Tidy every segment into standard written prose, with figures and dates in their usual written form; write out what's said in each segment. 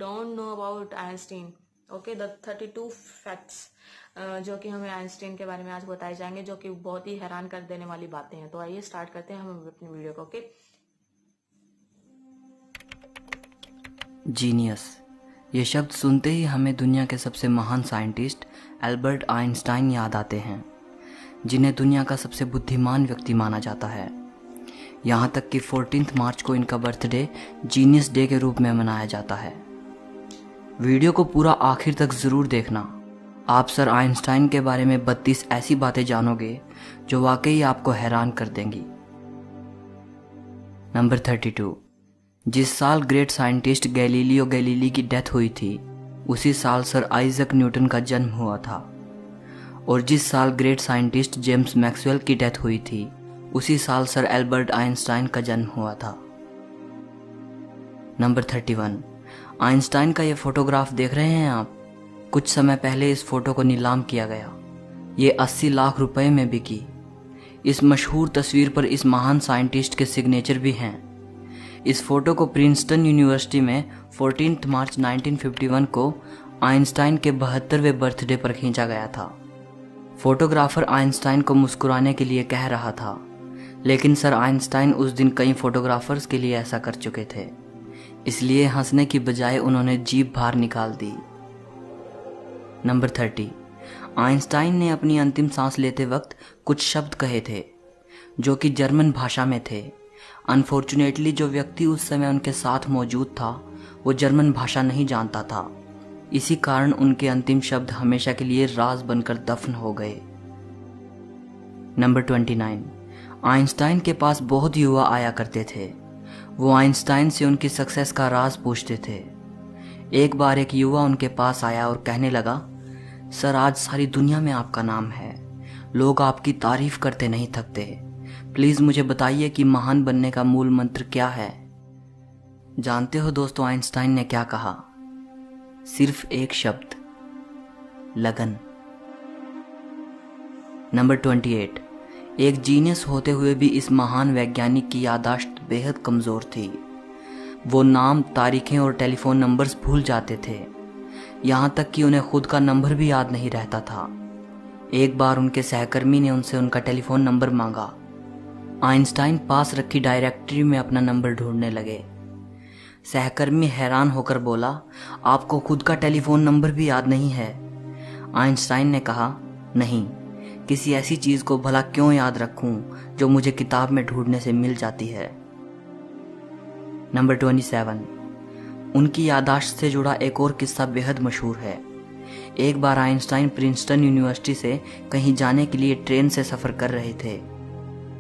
Don't know about Einstein. Okay, the 32 facts जो कि हमें आइंस्टीन के बारे में आज बताए जाएंगे, जो कि बहुत ही हैरान कर देने वाली बातें हैं। तो आइए स्टार्ट करते हैं हम अपनी वीडियो को। ओके, जीनियस, ये शब्द सुनते ही हमें दुनिया के सबसे महान साइंटिस्ट एल्बर्ट आइंस्टाइन याद आते हैं, जिन्हें दुनिया का सबसे बुद्धिमान व्यक्ति माना जाता है। यहाँ तक कि 14 मार्च को इनका बर्थडे जीनियस डे के रूप में मनाया जाता है। वीडियो को पूरा आखिर तक ज़रूर देखना। आप सर आइंस्टाइन के बारे में 32 ऐसी बातें जानोगे जो वाकई आपको हैरान कर देंगी। नंबर 32। जिस साल ग्रेट साइंटिस्ट गैलीलियो गैलीली की डेथ हुई थी, उसी साल सर आइजक न्यूटन का जन्म हुआ था। और जिस साल ग्रेट साइंटिस्ट जेम्स मैक्सवेल की डेथ हुई थी, उसी साल सर एल्बर्ट आइंस्टाइन का जन्म हुआ था। नंबर 31। आइंस्टाइन का ये फोटोग्राफ देख रहे हैं आप? कुछ समय पहले इस फोटो को नीलाम किया गया। ये 80 लाख रुपए में बिकी। इस मशहूर तस्वीर पर इस महान साइंटिस्ट के सिग्नेचर भी हैं। इस फोटो को प्रिंसटन यूनिवर्सिटी में 14 मार्च 1951 को आइंस्टाइन के 72वें बर्थडे पर खींचा गया था। फोटोग्राफर आइंस्टाइन को मुस्कुराने के लिए कह रहा था, लेकिन सर आइंस्टाइन उस दिन कई फोटोग्राफर्स के लिए ऐसा कर चुके थे, इसलिए हंसने की बजाय उन्होंने जीभ बाहर निकाल दी। नंबर 30। आइंस्टाइन ने अपनी अंतिम सांस लेते वक्त कुछ शब्द कहे थे जो कि जर्मन भाषा में थे। अनफॉर्चुनेटली जो व्यक्ति उस समय उनके साथ मौजूद था वो जर्मन भाषा नहीं जानता था। इसी कारण उनके अंतिम शब्द हमेशा के लिए राज बनकर दफन हो गए। नंबर 29। आइंस्टाइन के पास बहुत युवा आया करते थे। वो आइंस्टाइन से उनकी सक्सेस का राज पूछते थे। एक बार एक युवा उनके पास आया और कहने लगा, सर आज सारी दुनिया में आपका नाम है, लोग आपकी तारीफ करते नहीं थकते, प्लीज मुझे बताइए कि महान बनने का मूल मंत्र क्या है। जानते हो दोस्तों आइंस्टाइन ने क्या कहा? सिर्फ एक शब्द, लगन। नंबर 28। एक जीनियस होते हुए भी इस महान वैज्ञानिक की याददाश्त बेहद कमजोर थी। वो नाम, तारीखें और टेलीफोन नंबर्स भूल जाते थे। यहाँ तक कि उन्हें खुद का नंबर भी याद नहीं रहता था। एक बार उनके सहकर्मी ने उनसे उनका टेलीफोन नंबर मांगा। आइंस्टाइन पास रखी डायरेक्टरी में अपना नंबर ढूंढने लगे। सहकर्मी हैरान होकर बोला, आपको खुद का टेलीफोन नंबर भी याद नहीं है? आइंस्टाइन ने कहा, नहीं, किसी ऐसी चीज को भला क्यों याद रखूं जो मुझे किताब में ढूंढने से मिल जाती है। नंबर 27। उनकी याददाश्त से जुड़ा एक और किस्सा बेहद मशहूर है। एक बार आइंस्टाइन प्रिंसटन यूनिवर्सिटी से कहीं जाने के लिए ट्रेन से सफर कर रहे थे।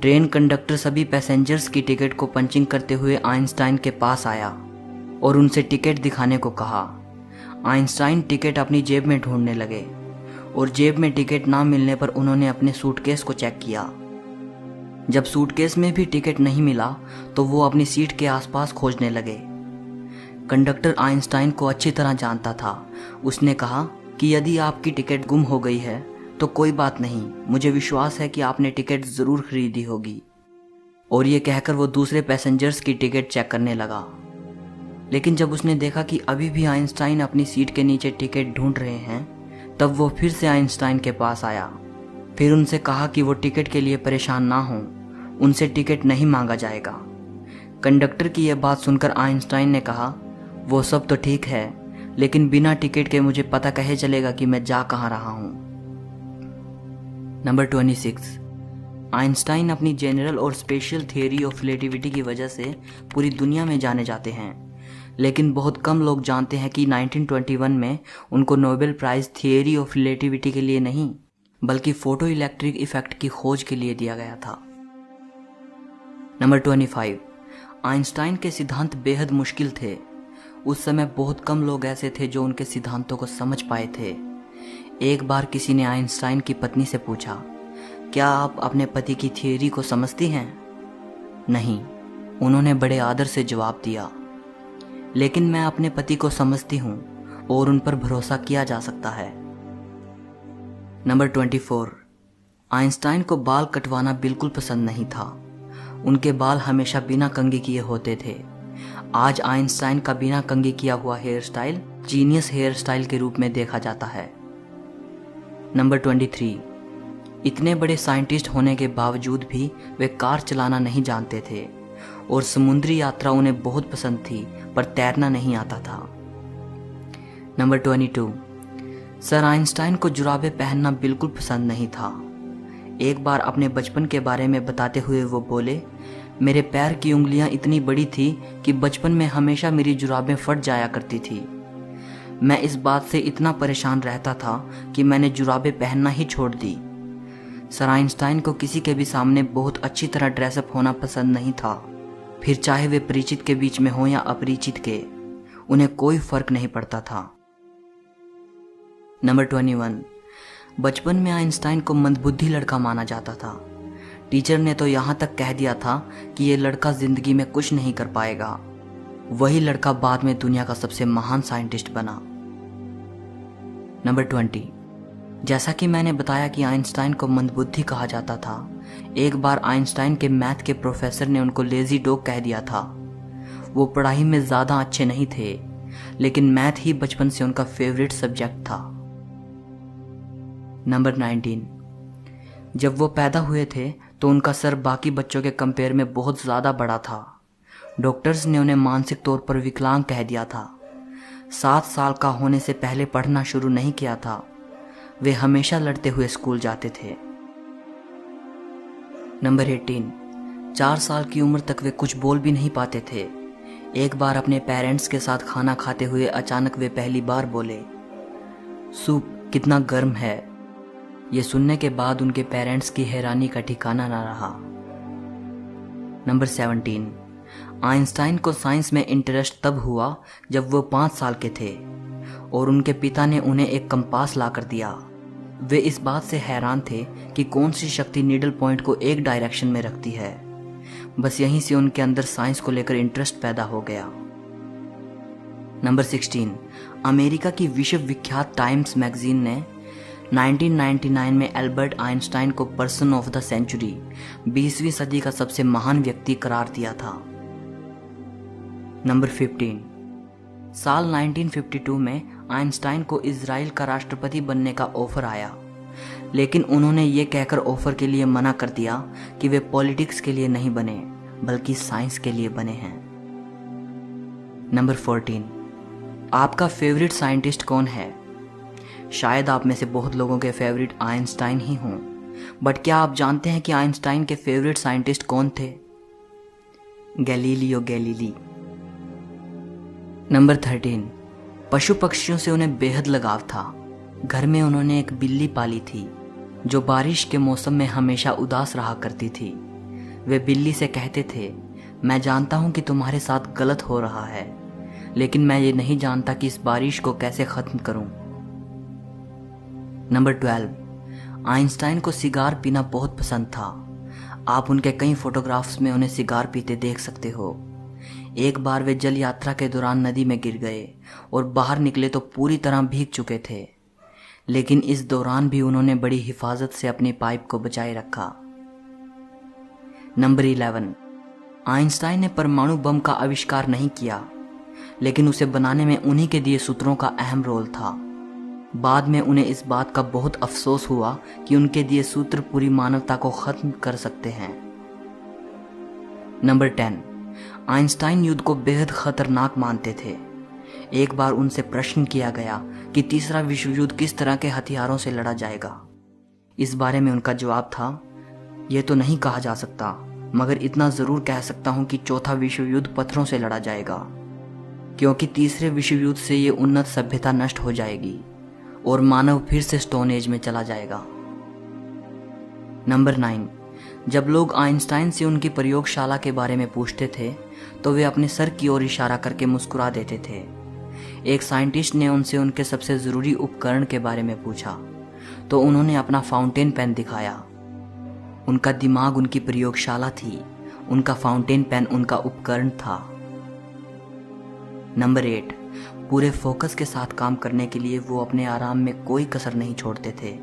ट्रेन कंडक्टर सभी पैसेंजर्स की टिकट को पंचिंग करते हुए आइंस्टाइन के पास आया और उनसे टिकट दिखाने को कहा। आइंस्टाइन टिकट अपनी जेब में ढूंढने लगे और जेब में टिकट ना मिलने पर उन्होंने अपने सूटकेस को चेक किया। जब सूटकेस में भी टिकट नहीं मिला तो वो अपनी सीट के आसपास खोजने लगे। कंडक्टर आइंस्टाइन को अच्छी तरह जानता था। उसने कहा कि यदि आपकी टिकट गुम हो गई है तो कोई बात नहीं, मुझे विश्वास है कि आपने टिकट जरूर खरीदी होगी। और ये कहकर वो दूसरे पैसेंजर्स की टिकट चेक करने लगा। लेकिन जब उसने देखा कि अभी भी आइंस्टाइन अपनी सीट के नीचे टिकट ढूंढ रहे हैं, तब वो फिर से आइंस्टाइन के पास आया। फिर उनसे कहा कि वो टिकट के लिए परेशान ना हों, उनसे टिकट नहीं मांगा जाएगा। कंडक्टर की यह बात सुनकर आइंस्टाइन ने कहा, वो सब तो ठीक है, लेकिन बिना टिकट के मुझे पता कैसे चलेगा कि मैं जा कहाँ रहा हूं। नंबर 26। आइंस्टाइन अपनी जनरल और स्पेशल थियरी ऑफ रिलेटिविटी की वजह से पूरी दुनिया में जाने जाते हैं, लेकिन बहुत कम लोग जानते हैं कि 1921 में उनको Nobel prize theory of relativity के लिए नहीं, बल्कि फोटो इलेक्ट्रिक इफेक्ट की खोज के लिए दिया गया था। नंबर 25। आइंस्टाइन के सिद्धांत बेहद मुश्किल थे। उस समय बहुत कम लोग ऐसे थे जो उनके सिद्धांतों को समझ पाए थे। एक बार किसी ने आइंस्टाइन की पत्नी से पूछा, क्या आप अपने पति की थियरी को समझती हैं? नहीं, उन्होंने बड़े आदर से जवाब दिया, लेकिन मैं अपने पति को समझती हूं और उन पर भरोसा किया जा सकता है। नंबर 24। आइंस्टाइन को बाल कटवाना बिल्कुल पसंद नहीं था। उनके बाल हमेशा बिना कंघी किए होते थे। आज आइंस्टाइन का बिना कंघी किया हुआ hair style genius hair style के रूप में देखा जाता है। नंबर 23, इतने बड़े साइंटिस्ट होने के बावजूद भी वे कार चलाना नहीं जानते थे और समुद्री यात्रा उन्हें बहुत पसंद थी, पर तैरना नहीं आता था। नंबर 22, सर आइंस्टाइन को जुराबें पहनना बिल्कुल पसंद नहीं था। एक बार अपने बचपन के बारे में बताते हुए वो बोले, मेरे पैर की उंगलियां इतनी बड़ी थी कि बचपन में हमेशा मेरी जुराबें फट जाया करती थी। मैं इस बात से इतना परेशान रहता था कि मैंने जुराबें पहनना ही छोड़ दी। सर आइंस्टाइन को किसी के भी सामने बहुत अच्छी तरह ड्रेसअप होना पसंद नहीं था, फिर चाहे वे परिचित के बीच में हो या अपरिचित के, उन्हें कोई फर्क नहीं पड़ता था। नंबर 21, बचपन में आइंस्टाइन को मंदबुद्धि लड़का माना जाता था। टीचर ने तो यहाँ तक कह दिया था कि ये लड़का जिंदगी में कुछ नहीं कर पाएगा। वही लड़का बाद में दुनिया का सबसे महान साइंटिस्ट बना। नंबर 20, जैसा कि मैंने बताया कि आइंस्टाइन को मंदबुद्धि कहा जाता था, एक बार आइंस्टाइन के मैथ के प्रोफेसर ने उनको लेजी डॉग कह दिया था। वो पढ़ाई में ज़्यादा अच्छे नहीं थे, लेकिन मैथ ही बचपन से उनका फेवरेट सब्जेक्ट था। नंबर 19, जब वो पैदा हुए थे तो उनका सर बाकी बच्चों के कंपेयर में बहुत ज़्यादा बड़ा था। डॉक्टर्स ने उन्हें मानसिक तौर पर विकलांग कह दिया था। 7 साल का होने से पहले पढ़ना शुरू नहीं किया था। वे हमेशा लड़ते हुए स्कूल जाते थे। नंबर 18, 4 साल की उम्र तक वे कुछ बोल भी नहीं पाते थे। एक बार अपने पेरेंट्स के साथ खाना खाते हुए अचानक वे पहली बार बोले, सूप कितना गर्म है। ये सुनने के बाद उनके पेरेंट्स की हैरानी का ठिकाना ना रहा। नंबर 17, आइंस्टाइन को साइंस में इंटरेस्ट तब हुआ जब वो 5 साल के थे और उनके पिता ने उन्हें एक कंपास ला कर दिया। वे इस बात से हैरान थे कि कौन सी शक्ति नीडल पॉइंट को एक डायरेक्शन में रखती है। बस यहीं से उनके अंदर साइंस को लेकर इंटरेस्ट पैदा हो गया। नंबर 16, अमेरिका की विश्व विख्यात टाइम्स मैगजीन ने 1999 में एल्बर्ट आइंस्टाइन को पर्सन ऑफ द सेंचुरी, 20वीं सदी का सबसे महान व्यक्ति करार दिया था। नंबर 15, साल 1952 में आइंस्टाइन को इजराइल का राष्ट्रपति बनने का ऑफर आया, लेकिन उन्होंने ये कहकर ऑफर के लिए मना कर दिया कि वे पॉलिटिक्स के लिए नहीं बने बल्कि साइंस के लिए बने हैं। नंबर 14, आपका फेवरेट साइंटिस्ट कौन है? शायद आप में से बहुत लोगों के फेवरेट आइंस्टाइन ही हों, बट क्या आप जानते हैं कि आइंस्टाइन के फेवरेट साइंटिस्ट कौन थे? Galileo Galilei. नंबर 13, पशु पक्षियों से उन्हें बेहद लगाव था। घर में उन्होंने एक बिल्ली पाली थी जो बारिश के मौसम में हमेशा उदास रहा करती थी। वे बिल्ली से कहते थे, मैं जानता हूं कि तुम्हारे साथ गलत हो रहा है, लेकिन मैं ये नहीं जानता कि इस बारिश को कैसे खत्म करूं। नंबर 12, आइंस्टाइन को सिगार पीना बहुत पसंद था। आप उनके कई फोटोग्राफ्स में उन्हें सिगार पीते देख सकते हो। एक बार वे जल यात्रा के दौरान नदी में गिर गए और बाहर निकले तो पूरी तरह भीग चुके थे, लेकिन इस दौरान भी उन्होंने बड़ी हिफाजत से अपनी पाइप को बचाए रखा। नंबर 11, आइंस्टाइन ने परमाणु बम का आविष्कार नहीं किया, लेकिन उसे बनाने में उन्हीं के दिए सूत्रों का अहम रोल था। बाद में उन्हें इस बात का बहुत अफसोस हुआ कि उनके दिए सूत्र पूरी मानवता को खत्म कर सकते हैं। नंबर 10, आइंस्टाइन युद्ध को बेहद खतरनाक मानते थे। एक बार उनसे प्रश्न किया गया कि तीसरा विश्व युद्ध किस तरह के हथियारों से लड़ा जाएगा। इस बारे में उनका जवाब था, यह तो नहीं कहा जा सकता, मगर इतना जरूर कह सकता हूं कि चौथा विश्व युद्ध पत्थरों से लड़ा जाएगा, क्योंकि तीसरे विश्व युद्ध से ये उन्नत सभ्यता नष्ट हो जाएगी और मानव फिर से स्टोन एज में चला जाएगा। नंबर 9, जब लोग आइंस्टाइन से उनकी प्रयोगशाला के बारे में पूछते थे तो वे अपने सर की ओर इशारा करके मुस्कुरा देते थे। एक साइंटिस्ट ने उनसे उनके सबसे ज़रूरी उपकरण के बारे में पूछा तो उन्होंने अपना फाउंटेन पेन दिखाया। उनका दिमाग उनकी प्रयोगशाला थी, उनका फाउंटेन पेन उनका उपकरण था। नंबर 8, पूरे फोकस के साथ काम करने के लिए वो अपने आराम में कोई कसर नहीं छोड़ते थे,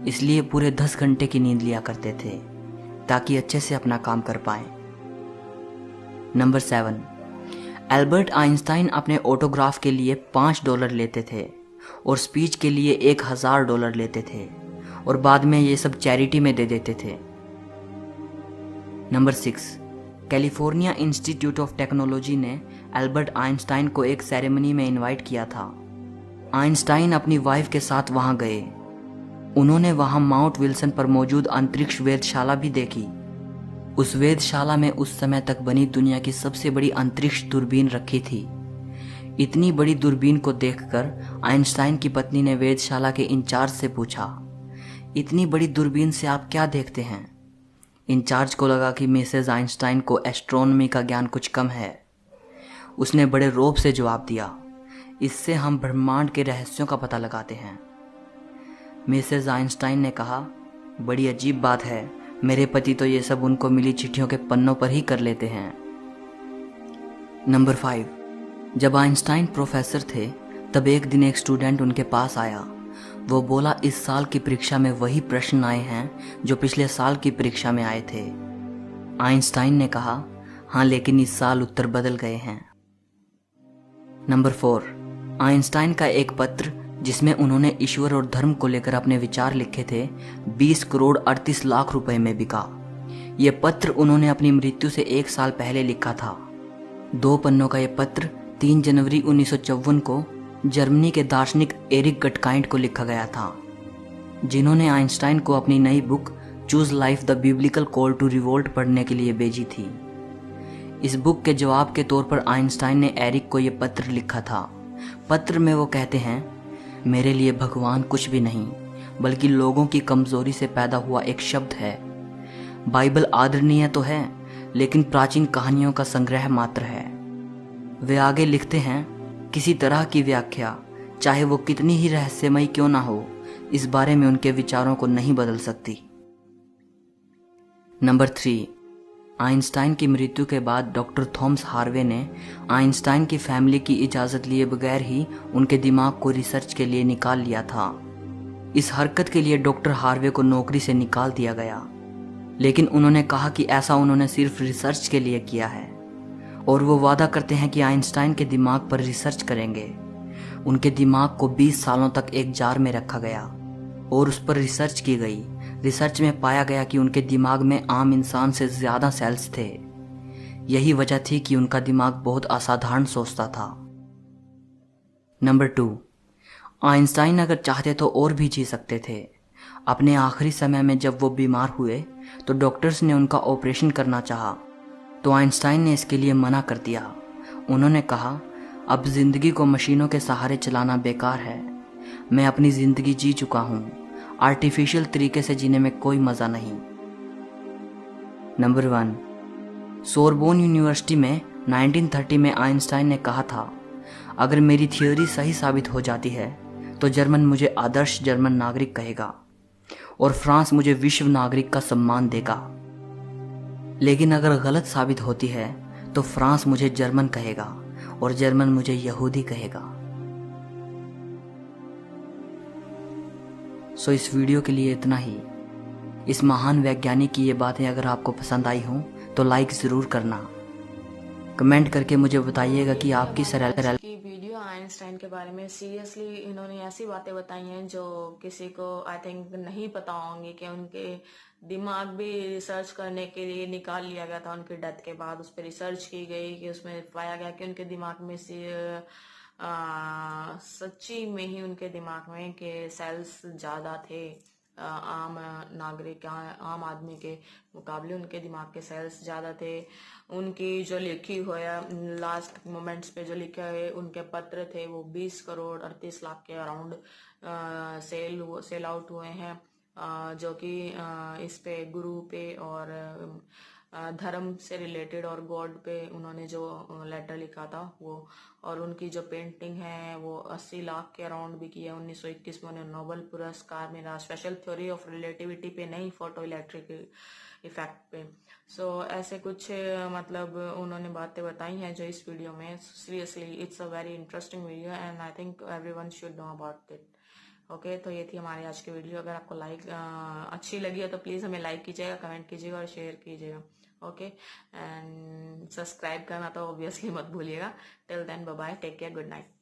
इसलिए पूरे 10 घंटे की नींद लिया करते थे ताकि अच्छे से अपना काम कर पाएं। नंबर 7, एल्बर्ट आइंस्टाइन अपने ऑटोग्राफ के लिए $5 लेते थे और स्पीच के लिए $1000 लेते थे और बाद में ये सब चैरिटी में दे देते थे। Number 6, California institute of technology ने एल्बर्ट आइंस्टाइन को एक सेरेमनी में इनवाइट किया था। आइंस्टाइन अपनी वाइफ के साथ वहां गए। उन्होंने वहां माउंट विल्सन पर मौजूद अंतरिक्ष वेधशाला भी देखी। उस वेधशाला में उस समय तक बनी दुनिया की सबसे बड़ी अंतरिक्ष दूरबीन रखी थी। इतनी बड़ी दूरबीन को देखकर आइंस्टाइन की पत्नी ने वेधशाला के इंचार्ज से पूछा, इतनी बड़ी दूरबीन से आप क्या देखते हैं? इंचार्ज को लगा कि मिसेज आइंस्टाइन को एस्ट्रोनॉमी का ज्ञान कुछ कम है। उसने बड़े रौब से जवाब दिया, इससे हम ब्रह्मांड के रहस्यों का पता लगाते हैं। मिसेज आइंस्टाइन ने कहा, बड़ी अजीब बात है, मेरे पति तो ये सब उनको मिली चिट्ठियों के पन्नों पर ही कर लेते हैं। नंबर 5, जब आइंस्टाइन प्रोफेसर थे तब एक दिन एक स्टूडेंट उनके पास आया। वो बोला, इस साल की परीक्षा में वही प्रश्न आए हैं जो पिछले साल की परीक्षा में आए थे। आइंस्टाइन ने कहा, हाँ, लेकिन इस साल उत्तर बदल गए हैं। नंबर 4, आइंस्टाइन का एक पत्र जिसमें उन्होंने ईश्वर और धर्म को लेकर अपने विचार लिखे थे 20 करोड़ 38 लाख रुपए में बिका। यह पत्र उन्होंने अपनी मृत्यु से 1 साल पहले लिखा था। 2 पन्नों का यह पत्र 3 जनवरी 1954 को जर्मनी के दार्शनिक एरिक गटकाइंड को लिखा गया था, जिन्होंने आइंस्टाइन को अपनी नई book choose life the biblical call to revolt पढ़ने के लिए भेजी थी। इस बुक के जवाब के तौर पर आइंस्टाइन ने एरिक को यह पत्र लिखा था। पत्र में वो कहते हैं, मेरे लिए भगवान कुछ भी नहीं बल्कि लोगों की कमजोरी से पैदा हुआ एक शब्द है। बाइबल आदरणीय तो है लेकिन प्राचीन कहानियों का संग्रह मात्र है। वे आगे लिखते हैं, किसी तरह की व्याख्या चाहे वो कितनी ही रहस्यमयी क्यों ना हो, इस बारे में उनके विचारों को नहीं बदल सकती। नंबर 3, आइंस्टाइन की मृत्यु के बाद डॉक्टर थॉमस हार्वे ने आइंस्टाइन की फैमिली की इजाज़त लिए बगैर ही उनके दिमाग को रिसर्च के लिए निकाल लिया था। इस हरकत के लिए डॉक्टर हार्वे को नौकरी से निकाल दिया गया, लेकिन उन्होंने कहा कि ऐसा उन्होंने सिर्फ रिसर्च के लिए किया है और वो वादा करते हैं कि आइंस्टाइन के दिमाग पर रिसर्च करेंगे। उनके दिमाग को 20 सालों तक एक जार में रखा गया और उस पर रिसर्च की गई। रिसर्च में पाया गया कि उनके दिमाग में आम इंसान से ज्यादा सेल्स थे। यही वजह थी कि उनका दिमाग बहुत असाधारण सोचता था। नंबर 2, आइंस्टाइन अगर चाहते तो और भी जी सकते थे। अपने आखिरी समय में जब वो बीमार हुए तो डॉक्टर्स ने उनका ऑपरेशन करना चाहा, तो आइंस्टाइन ने इसके लिए मना कर दिया। उन्होंने कहा, अब जिंदगी को मशीनों के सहारे चलाना बेकार है। मैं अपनी जिंदगी जी चुका हूं, आर्टिफिशियल तरीके से जीने में कोई मजा नहीं। नंबर 1, सोरबोन यूनिवर्सिटी में 1930 में आइंस्टाइन ने कहा था, अगर मेरी थियोरी सही साबित हो जाती है तो जर्मन मुझे आदर्श जर्मन नागरिक कहेगा और फ्रांस मुझे विश्व नागरिक का सम्मान देगा। लेकिन अगर गलत साबित होती है तो फ्रांस मुझे जर्मन कहेगा और जर्मन मुझे यहूदी कहेगा। सो इस वीडियो के लिए इतना ही। इस महान वैज्ञानिक की ये बातें अगर आपको पसंद आई हों तो लाइक ज़रूर करना। कमेंट करके मुझे बताइएगा कि आपकी की वीडियो आइंस्टाइन के बारे में सीरियसली इन्होंने ऐसी बातें बताई हैं जो किसी को आई थिंक नहीं पता होंगी, कि उनके दिमाग भी रिसर्च करने के लिए निकाल लिया गया था। उनकी डेथ के बाद उस पर रिसर्च की गई कि उसमें पाया गया कि उनके दिमाग में सच्ची में ही उनके दिमाग में के सेल्स ज्यादा थे आम नागरिक आम आदमी के मुकाबले। उनके दिमाग के सेल्स ज्यादा थे। उनकी जो लिखी हुई लास्ट मोमेंट्स पे जो लिखे हुए उनके पत्र थे वो 20 करोड़ 38 लाख के अराउंड सेल आउट हुए हैं, जो कि इस पे गुरु पे और धर्म से रिलेटेड और गॉड पे उन्होंने जो लेटर लिखा था वो। और उनकी जो पेंटिंग है वो 80 लाख के अराउंड भी की है। 1921 में उन्हें नोबेल पुरस्कार मिला, स्पेशल थ्योरी ऑफ रिलेटिविटी पे, नहीं फोटो इलेक्ट्रिक इफेक्ट पे। सो ऐसे कुछ मतलब उन्होंने बातें बताई हैं जो इस वीडियो में। Seriously it's a very interesting video and I think everyone should know about it. Okay, तो ये थी हमारी आज की वीडियो। अगर आपको अच्छी लगी है तो प्लीज हमें लाइक कीजिएगा, कमेंट कीजिएगा और शेयर कीजिएगा। ओके, एंड सब्सक्राइब करना तो ऑब्वियसली मत भूलिएगा। Till then bye bye, take care, good night.